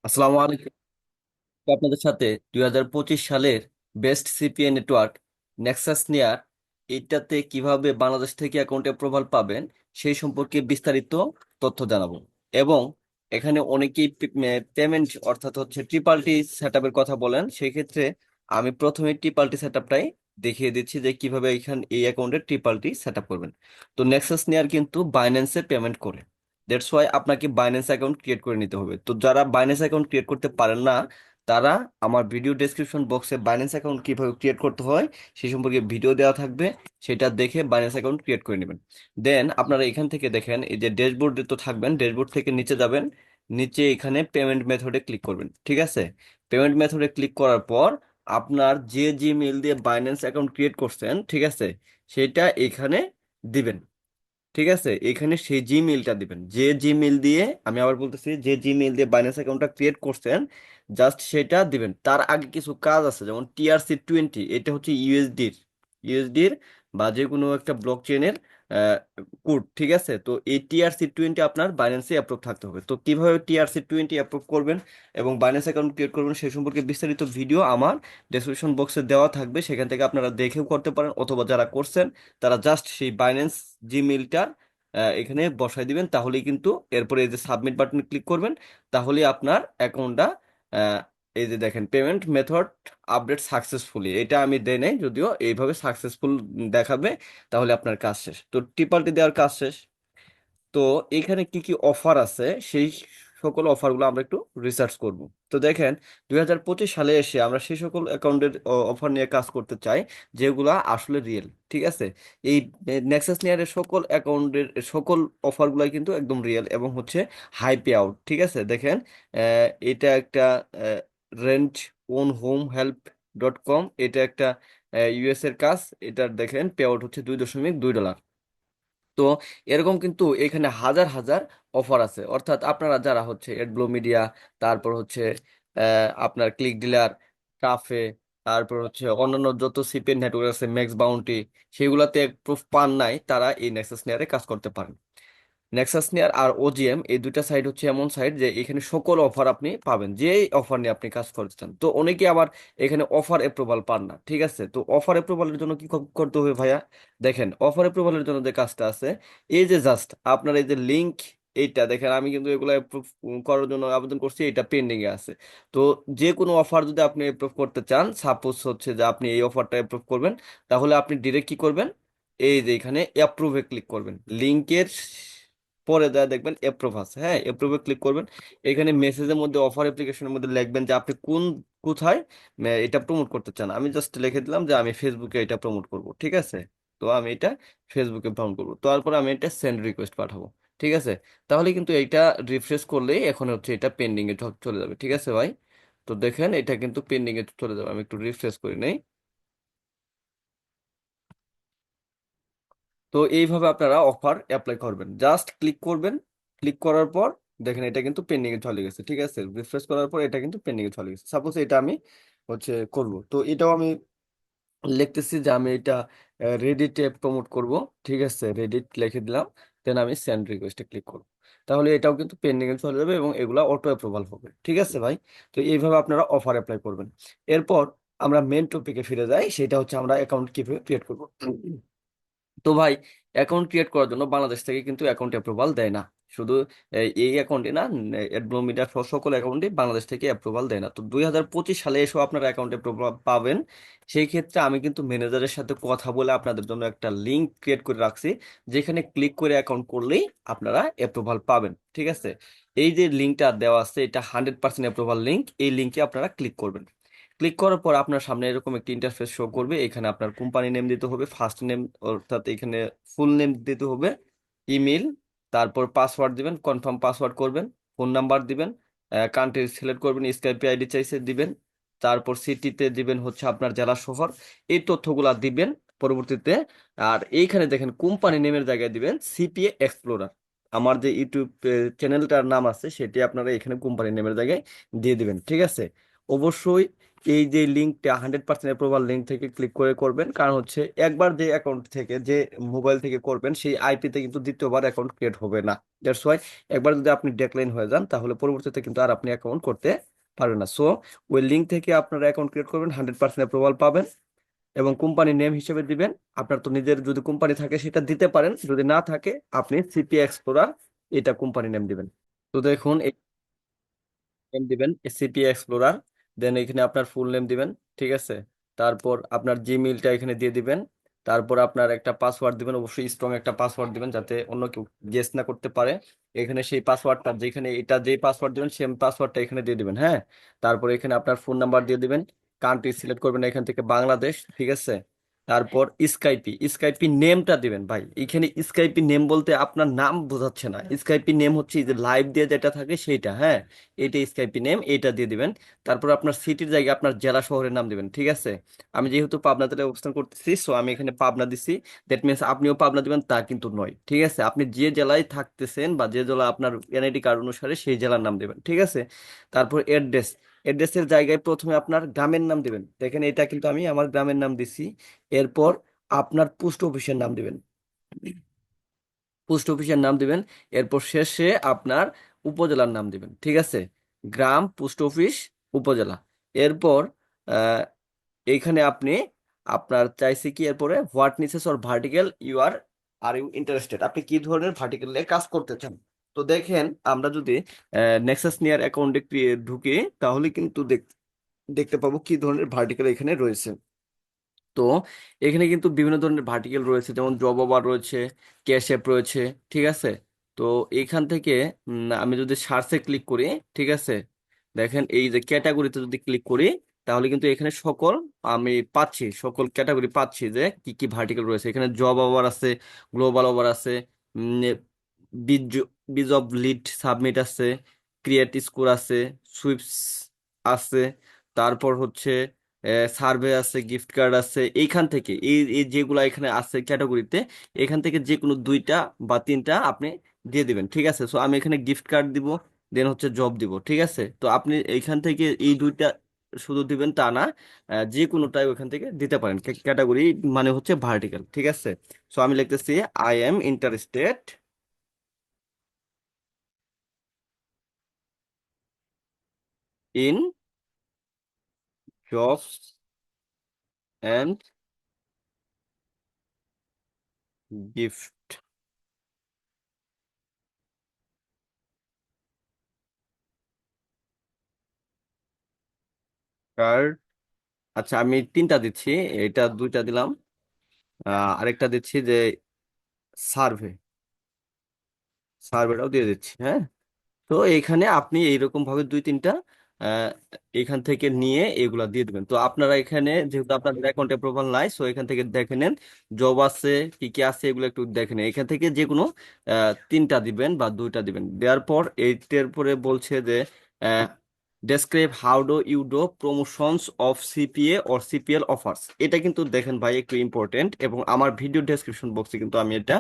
আসসালামু আলাইকুম। আপনাদের সাথে 2025 সালের বেস্ট সিপিএ নেটওয়ার্ক নেক্সাস নেয়ার এইটাতে কিভাবে বাংলাদেশ থেকে অ্যাকাউন্ট অ্যাপ্রুভাল পাবেন সেই সম্পর্কে বিস্তারিত তথ্য জানাবো। এবং এখানে অনেকেই পেমেন্ট অর্থাৎ হচ্ছে ট্রিপল টি সেট আপের কথা বলেন, সেই ক্ষেত্রে আমি প্রথমে ট্রিপল টি সেট আপটাই দেখিয়ে দিচ্ছি যে কিভাবে এখানে এই অ্যাকাউন্টে ট্রিপল টি সেট আপ করবেন। তো নেক্সাস নেয়ার কিন্তু বাইন্যান্সে পেমেন্ট করে, দ্যাটস ওয়াই আপনাকে বাইন্যান্স অ্যাকাউন্ট ক্রিয়েট করে নিতে হবে। তো যারা বাইন্যান্স অ্যাকাউন্ট ক্রিয়েট করতে পারেন না, তারা আমার ভিডিও ডেসক্রিপশন বক্সে বাইন্যান্স অ্যাকাউন্ট কিভাবে ক্রিয়েট করতে হয় সেই সম্পর্কে ভিডিও দেওয়া থাকবে, সেটা দেখে বাইন্যান্স অ্যাকাউন্ট ক্রিয়েট করে নেবেন। দেন আপনারা এখান থেকে দেখেন, এই যে ড্যাশবোর্ডে তো থাকবেন, ড্যাশবোর্ড থেকে নিচে যাবেন, নিচে এখানে পেমেন্ট মেথডে ক্লিক করবেন। ঠিক আছে, পেমেন্ট মেথডে ক্লিক করার পর আপনার যে জিমেইল দিয়ে বাইন্যান্স অ্যাকাউন্ট ক্রিয়েট করছেন, ঠিক আছে, সেটা এখানে দিবেন। ঠিক আছে, এখানে সেই জিমেইলটা দিবেন, যে জিমেইল দিয়ে, আমি আবার বলতেছি, যে জিমেইল দিয়ে বাইন্যান্স অ্যাকাউন্টটা ক্রিয়েট করছেন, জাস্ট সেটা দিবেন। তার আগে কিছু কাজ আছে, যেমন TRC20, এটা হচ্ছে ইউএসডির বা যে কোনো একটা ব্লক চেনের কোড। ঠিক আছে, তো এই TRC20 আপনার বাইন্যান্সে অ্যাপ্রুভ থাকতে হবে। তো কিভাবে TRC20 অ্যাপ্রুভ করবেন এবং বাইন্যান্স অ্যাকাউন্ট ক্রিয়েট করবেন সেই সম্পর্কে বিস্তারিত ভিডিও আমার ডেসক্রিপশন বক্সে দেওয়া থাকবে, সেখান থেকে আপনারা দেখেও করতে পারেন, অথবা যারা করছেন তারা জাস্ট সেই বাইন্যান্স জিমেইলটা এখানে বসাই দিবেন, তাহলেই কিন্তু এরপরে এই যে সাবমিট বাটনে ক্লিক করবেন, তাহলে আপনার অ্যাকাউন্টটা এই যে দেখেন পেমেন্ট মেথড আপডেট সাকসেসফুলি, এটা আমি দেই নাই যদিও, এইভাবে সাকসেসফুল দেখাবে, তাহলে আপনার কাজ শেষ। তো টিপাল্টি দেওয়ার কাজ শেষ। তো এখানে কি কি অফার আছে সেই সকল অফারগুলো আমরা একটু রিসার্চ করব। তো দেখেন, 2025 সালে এসে আমরা সেই সকল অ্যাকাউন্টের অফার নিয়ে কাজ করতে চাই যেগুলা আসলে রিয়েল। ঠিক আছে, এই নেক্সাস নেয়ারের সকল অ্যাকাউন্টের সকল অফারগুলাই কিন্তু একদম রিয়েল এবং হচ্ছে হাই পে আউট। ঠিক আছে, দেখেন, এটা একটা rent on home help .com, এটা একটা ইউএস এর কাজ। এটার দেখেন পে আউট হচ্ছে $2.2। তো এরকম কিন্তু এখানে হাজার হাজার অফার আছে, অর্থাৎ আপনারা যারা হচ্ছে এডব্লু মিডিয়া, তারপর হচ্ছে আপনার ক্লিক ডিলার, কাফে, তারপর হচ্ছে অন্যান্য যত সিপি নেটওয়ার্ক আছে, ম্যাক্স বাউন্টি, সেগুলাতে প্রুফ পান নাই, তারা এই নেক্সাস নেয়ারে কাজ করতে পারেন। নেক্সাস নেয়ার আর ওজিএম এই দুইটা সাইট হচ্ছে এমন সাইট যে এখানে সকল অফার আপনি পাবেন, যে অফার নিয়ে আপনি কাজ করছেন। তো অনেকে আবার এখানে অফার অ্যাপ্রুভাল পান না। ঠিক আছে, তো অফার অ্যাপ্রুভালের জন্য কি করতে হবে ভাইয়া? দেখেন, অফার অ্যাপ্রুভালের জন্য যে কাজটা আছে, এই যে জাস্ট আপনার এই যে লিংক, এইটা দেখেন, আমি কিন্তু এগুলো অ্যাপ্রুভ করার জন্য আবেদন করছি, এটা পেন্ডিং এ আছে। তো যে কোনো অফার যদি আপনি অ্যাপ্রুভ করতে চান, সাপোজ হচ্ছে যে আপনি এই অফারটা অ্যাপ্রুভ করবেন, তাহলে আপনি ডিরেক্ট কি করবেন, এই যে এখানে অ্যাপ্রুভে ক্লিক করবেন, লিংকের পরে দেয়া দেখবেন অ্যাপ্রুভ আছে, হ্যাঁ, অ্যাপ্রুভে ক্লিক করবেন। এখানে মেসেজের মধ্যে, অফার অ্যাপ্লিকেশনের মধ্যে লিখবেন যে আপনি কোথায় এটা প্রমোট করতে চান। আমি জাস্ট লিখে দিলাম যে আমি ফেসবুকে এটা প্রমোট করব। ঠিক আছে, তো আমি এটা ফেসবুকে প্রমোট করবো, তারপর আমি এটা সেন্ড রিকোয়েস্ট পাঠাবো। ঠিক আছে, তাহলে কিন্তু এইটা রিফ্রেশ করলেই এখন হচ্ছে এটা পেন্ডিং এ চলে যাবে। ঠিক আছে ভাই, তো দেখেন এটা কিন্তু পেন্ডিং এ চলে যাবে, আমি একটু রিফ্রেশ করি নেই। তো এইভাবে আপনারা অফার অ্যাপ্লাই করবেন, জাস্ট ক্লিক করবেন, ক্লিক করার পর দেখেন এটা কিন্তু পেন্ডিং এ চলে গেছে। ঠিক আছে, রিফ্রেশ করার পর এটা কিন্তু পেন্ডিং এ চলে গেছে। সাপোজ এটা আমি হচ্ছে করব, তো এটাও আমি লিখতেছি যে আমি এটা রেডিটে প্রমোট করব। ঠিক আছে, রেডিট লিখে দিলাম, দেন আমি সেন্ড রিকোয়েস্টে ক্লিক করব, তাহলে এটাও কিন্তু পেন্ডিং এ চলে যাবে এবং এগুলা অটো অ্যাপ্রুভাল হবে। ঠিক আছে ভাই, তো এইভাবে আপনারা অফার অ্যাপ্লাই করবেন। এরপর আমরা মেন টপিকে ফিরে যাই, সেটা হচ্ছে আমরা অ্যাকাউন্ট কিভাবে ক্রিয়েট করব। তো ভাই, অ্যাকাউন্ট ক্রিয়েট করার জন্য বাংলাদেশ থেকে কিন্তু অ্যাকাউন্ট অ্যাপ্রুভাল দেয় না। শুধু এই অ্যাকাউন্টে না, অ্যাডব্লুমিটার সকল অ্যাকাউন্টে বাংলাদেশ থেকে অ্যাপ্রুভাল দেয় না। তো 2025 সালে এসব আপনার অ্যাকাউন্ট অ্যাপ্রুভাল পাবেন। সেই ক্ষেত্রে আমি কিন্তু ম্যানেজারের সাথে কথা বলে আপনাদের জন্য একটা লিঙ্ক ক্রিয়েট করে রাখছি, যেখানে ক্লিক করে অ্যাকাউন্ট করলেই আপনারা অ্যাপ্রুভাল পাবেন। ঠিক আছে, এই যে লিঙ্কটা দেওয়া আছে, এটা 100% অ্যাপ্রুভাল লিঙ্ক, এই লিঙ্কে আপনারা ক্লিক করবেন। ক্লিক করার পর আপনার সামনে এরকম একটি ইন্টারফেস শো করবে, এখানে আপনার কোম্পানি নেম দিতে হবে, ফার্স্ট নেম অর্থাৎ এখানে ফুল নেম দিতে হবে, ইমেল, তারপর পাসওয়ার্ড দিবেন, কনফার্ম পাসওয়ার্ড করবেন, ফোন নাম্বার দিবেন, কান্ট্রি সিলেক্ট করবেন, স্কাইপি আইডি চাইছে দিবেন, তারপর সিটিতে দিবেন হচ্ছে আপনার জেলা শহর, এই তথ্যগুলা দিবেন পরবর্তীতে। আর এইখানে দেখেন কোম্পানি নেমের জায়গায় দিবেন সিপিএ এক্সপ্লোরার, আমার যে ইউটিউব চ্যানেলটার নাম আছে সেটি আপনারা এখানে কোম্পানি নেমের জায়গায় দিয়ে দিবেন। ঠিক আছে, অবশ্যই এই যে লিঙ্কটা 100% অ্যাপ্রুভাল লিঙ্ক থেকে ক্লিক করে করবেন, কারণ হচ্ছে একবার যে অ্যাকাউন্ট থেকে যে মোবাইল থেকে করবেন সেই আইপিতে কিন্তু দ্বিতীয়বার অ্যাকাউন্ট ক্রিয়েট হবে না। দ্যাটস ওয়াই একবার যদি আপনি ডেক্লাইন হয়ে যান তাহলে পরবর্তীতে কিন্তু আর আপনি অ্যাকাউন্ট করতে পারবেন না। সো ওই লিঙ্ক থেকে আপনারা অ্যাকাউন্ট ক্রিয়েট করবেন, 100% অ্যাপ্রুভাল পাবেন এবং কোম্পানি নেম হিসেবে দিবেন। আপনার তো নিজের যদি কোম্পানি থাকে সেটা দিতে পারেন, যদি না থাকে আপনি সিপি এক্সপ্লোরার এটা কোম্পানি নেম দিবেন। তো দেখুন নেম দিবেন এসিপি এক্সপ্লোরার, দেন এখানে আপনার ফুল নেম দিবেন, ঠিক আছে। তারপর আপনার জিমেইলটা এখানে দিয়ে দিবেন। তারপর আপনার একটা পাসওয়ার্ড দিবেন, অবশ্যই স্ট্রং একটা পাসওয়ার্ড দিবেন যাতে অন্য কেউ গেস না করতে পারে। এখানে সেই পাসওয়ার্ডটা যেখানে এটা যে পাসওয়ার্ড দিবেন সেম পাসওয়ার্ডটা এখানে দিয়ে দিবেন, হ্যাঁ। তারপর এখানে আপনার ফোন নাম্বার দিয়ে দিবেন, কান্ট্রি সিলেক্ট করবেন এখান থেকে বাংলাদেশ, ঠিক আছে। তারপর স্কাইপি স্কাইপি নেমটা দিবেন ভাই। এখানে স্কাইপি নেম বলতে আপনার নাম বোঝাচ্ছে না, স্কাইপি নেম হচ্ছে এই যে লাইভ দিয়ে যেটা থাকে সেইটা, হ্যাঁ। এটা স্কাইপি নেম, এটা দিয়ে দিবেন। তারপর আপনার সিটির জায়গায় আপনার জেলা শহরের নাম দিবেন, ঠিক আছে। আমি যেহেতু পাবনাতে অবস্থান করতেছি সো আমি এখানে পাবনা দিছি। দ্যাট মিনস আপনিও পাবনা দিবেন তা কিন্তু নয়, ঠিক আছে। আপনি যে জেলায় থাকতেছেন বা যে জেলা আপনার এনআইডি কার্ড অনুসারে সেই জেলার নাম দিবেন, ঠিক আছে। তারপর অ্যাড্রেসের জায়গায় প্রথমে আপনার গ্রামের নাম দিবেন, দেখেন এটা কিন্তু আমি আমার গ্রামের নাম দিছি। এরপর আপনার পোস্ট অফিসের নাম দিবেন, পোস্ট অফিসের নাম দিবেন। এরপর শেষে আপনার উপজেলার নাম দিবেন, ঠিক আছে। গ্রাম, পোস্ট অফিস, উপজেলা। এরপর আহ, এইখানে আপনি আপনার চাইছে কি এরপরে what niches or vertical you are you interested, আপনি কি ধরনের ভার্টিক্যালে কাজ করতে চান। তো দেখেন আমরা যদি নেক্সাস নিয়ার অ্যাকাউন্টে ঢুকি তাহলে কিন্তু দেখতে পাবো কি ধরনের ভার্টিক্যাল এখানে রয়েছে। তো এখানে কিন্তু বিভিন্ন ধরনের ভার্টিকেল রয়েছে, যেমন জব ওভার রয়েছে, ক্যাশ অ্যাপ রয়েছে, ঠিক আছে। তো এখান থেকে আমি যদি সার্চে ক্লিক করি, ঠিক আছে, দেখেন এই যে ক্যাটাগরিতে যদি ক্লিক করি তাহলে কিন্তু এখানে সকল আমি পাচ্ছি, সকল ক্যাটাগরি পাচ্ছি যে কি কি ভার্টিকেল রয়েছে। এখানে জব ওভার আছে, গ্লোবাল ওভার আছে, বিজ বিজ অফ লিড সাবমিট আছে, ক্রিয়েট স্কোর আছে, সুইপস আছে, তারপর হচ্ছে সার্ভে আছে, গিফট কার্ড আছে। এইখান থেকে এই এই যেগুলা এখানে আছে ক্যাটাগরিতে, এখান থেকে যে কোনো দুইটা বা তিনটা আপনি দিয়ে দিবেন, ঠিক আছে। সো আমি এখানে গিফট কার্ড দিব, দেন হচ্ছে জব দিব, ঠিক আছে। তো আপনি এইখান থেকে এই দুইটা শুধু দিবেন তা না, যে কোনোটাই ওখান থেকে দিতে পারেন। ক্যাটাগরি মানে হচ্ছে ভার্টিক্যাল, ঠিক আছে। সো আমি লিখতেছি I am interested in jobs and gift card. আচ্ছা আমি তিনটা দিচ্ছি, এটা দুইটা দিলাম, আরেকটা দিচ্ছি যে সার্ভে, সার্ভেটাও দিয়ে দিচ্ছি, হ্যাঁ। তো এখানে আপনি এইরকম ভাবে দুই তিনটা আহ, এখান থেকে নিয়ে এগুলা দিয়ে দিবেন। তো আপনারা এখানে যেহেতু আপনাদের অ্যাকাউন্টে প্রোফাইল নাই সো এখান থেকে দেখে নেন জব আছে কি কি আছে এগুলো একটু দেখে নেন। এখান থেকে যে কোনো তিনটা দিবেন বা দুইটা দিবেন, দেওয়ার পর এইটার পরে বলছে যে describe how do you do promotions of CPA or CPL offers. এটা কিন্তু দেখেন ভাই একটু ইম্পর্টেন্ট, এবং আমার ভিডিও ডেসক্রিপশন বক্সে কিন্তু আমি এটা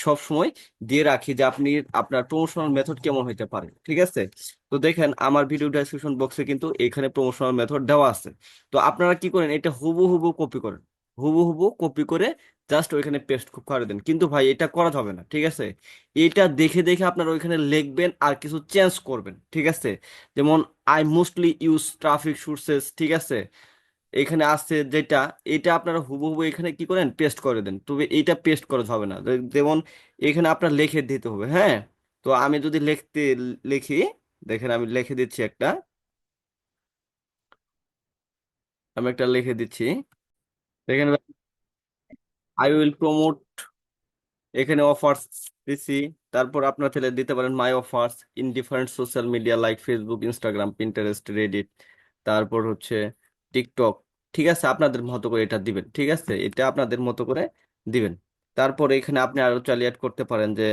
সব সময় দিয়ে রাখি যে আপনি আপনার প্রমোশনাল মেথড কেমন হইতে পারে, ঠিক আছে। তো দেখেন আমার ভিডিও ডেসক্রিপশন বক্সে কিন্তু এখানে প্রমোশনাল মেথড দেওয়া আছে। তো আপনারা কি করেন, এটা হুবহু কপি করেন, হুবহু কপি করে জাস্ট ওইখানে পেস্ট করে দেন। কিন্তু ভাই এটা করা যাবে না, ঠিক আছে। এটা দেখে দেখে আপনারা ওইখানে লিখবেন আর কিছু চেঞ্জ করবেন, ঠিক আছে। যেমন I mostly use traffic sources, ঠিক আছে, এখানে আছে যেটা, এটা আপনারা হুবহু এখানে কি করেন পেস্ট করে দেন। তবে এইটা পেস্ট করা হবে না, যেমন এখানে আপনার লিখে দিতে হবে, হ্যাঁ। তো আমি যদি লিখি, দেখেন আমি লিখে দিচ্ছি একটা, আমি একটা লিখে দিচ্ছি, দেখেন আই উইল প্রমোট, এখানে অফার্স দিছি। তারপর আপনার চাইলে দিতে পারেন my offers in different social media like Facebook, Instagram, Pinterest, Reddit, তারপর হচ্ছে টিকটক, ঠিক আছে। আপনাদের মতো করে এটা দিবেন, ঠিক আছে, এটা আপনাদের মতো করে দিবেন। তারপর এখানে আপনি আরো চাইলে অ্যাড করতে পারেন যে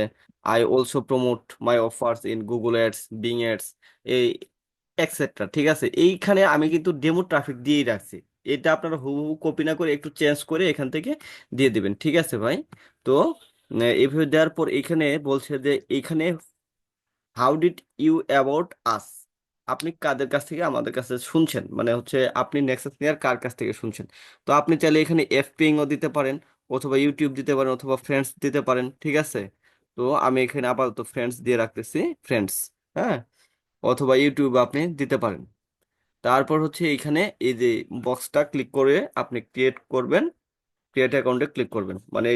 I also promote my offers in Google ads, being ads, এই এক্সেট্রা, ঠিক আছে। এইখানে আমি কিন্তু ডেমো ট্রাফিক দিয়েই রাখছি, এটা আপনারা হুবহু কপি না করে একটু চেঞ্জ করে এখান থেকে দিয়ে দিবেন, ঠিক আছে ভাই। তো এইভাবে দেওয়ার পর এখানে বলছে যে এখানে how did you about us, আপনি কাদের কাছ থেকে আমাদের কাছে শুনছেন, মানে হচ্ছে আপনি নেক্সাস নেয়ার কার কাছ থেকে শুনছেন। তো আপনি চাইলে এখানে এফপিংও দিতে পারেন, অথবা ইউটিউব দিতে পারেন, অথবা ফ্রেন্ডস দিতে পারেন, ঠিক আছে। তো আমি এখানে আপাতত ফ্রেন্ডস দিয়ে রাখতেছি, ফ্রেন্ডস। হ্যাঁ, অথবা ইউটিউব আপনি দিতে পারেন। তারপর হচ্ছে এইখানে এই যে বক্সটা ক্লিক করে আপনি ক্রিয়েট করবেন, ক্রিয়েট অ্যাকাউন্টে ক্লিক করবেন, মানে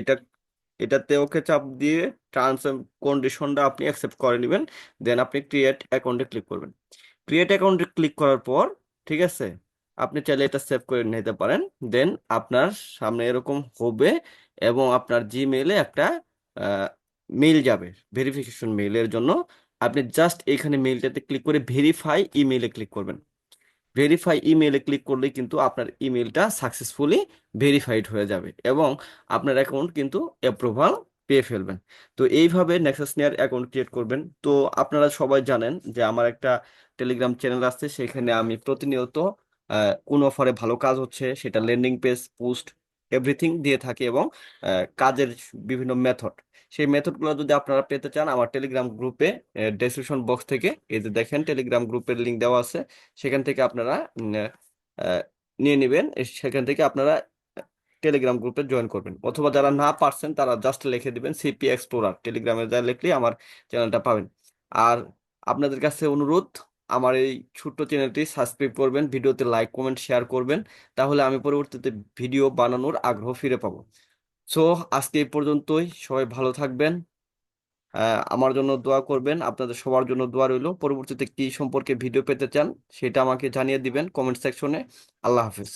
এটাতে ওকে চাপ দিয়ে টার্মস এন্ড কন্ডিশনটা আপনি অ্যাকসেপ্ট করে নেবেন। দেন আপনি ক্রিয়েট অ্যাকাউন্টে ক্লিক করবেন। ক্রিয়েট অ্যাকাউন্টে ক্লিক করার পর, ঠিক আছে, আপনি চাইলে এটা সেভ করে নিতে পারেন। দেন আপনার সামনে এরকম হবে, এবং আপনার জিমেইলে একটা মেইল যাবে ভেরিফিকেশন মেইলের জন্য। আপনি জাস্ট এখানে মেইলটাতে ক্লিক করে ভেরিফাই ইমেইলে ক্লিক করবেন। ভেরিফাই ইমেইলে ক্লিক করলেই কিন্তু আপনার ইমেইলটা সাকসেসফুলি ভেরিফাইড হয়ে যাবে, এবং আপনার অ্যাকাউন্ট কিন্তু অ্যাপ্রুভাল পেয়ে ফেলবেন। তো এইভাবে নেক্সাস নেয়ার অ্যাকাউন্ট ক্রিয়েট করবেন। তো আপনারা সবাই জানেন যে আমার একটা টেলিগ্রাম চ্যানেল আছে, সেখানে আমি প্রতিনিয়ত কোন অফারে ভালো কাজ হচ্ছে সেটা ল্যান্ডিং পেজ, পোস্ট, এভরিথিং দিয়ে থাকি, এবং কাজের বিভিন্ন মেথড, সেই মেথডগুলো যদি আপনারা পেতে চান আমার টেলিগ্রাম গ্রুপে, ডেসক্রিপশন বক্স থেকে এই যে দেখেন টেলিগ্রাম গ্রুপের লিঙ্ক দেওয়া আছে, সেখান থেকে আপনারা আহ, নিয়ে নেবেন। সেখান থেকে আপনারা টেলিগ্রাম গ্রুপে জয়েন করবেন, অথবা যারা না পারছেন তারা জাস্ট লিখে দিবেন সিপি এক্সপ্লোরার, টেলিগ্রামে যা লিখলেই আমার চ্যানেলটা পাবেন। আর আপনাদের কাছে অনুরোধ, আমার এই ছোট্ট চ্যানেলটি সাবস্ক্রাইব করবেন, ভিডিওতে লাইক কমেন্ট শেয়ার করবেন, তাহলে আমি পরবর্তীতে ভিডিও বানানোর আগ্রহ ফিরে পাবো। সো আজকে এই পর্যন্তই, সবাই ভালো থাকবেন। আমার জন্য দোয়া করবেন, আপনাদের সবার জন্য দোয়া রইল। পরবর্তীতে কি সম্পর্কে ভিডিও পেতে চান সেটা আমাকে জানিয়ে দিবেন কমেন্ট সেকশনে। আল্লাহ হাফিজ।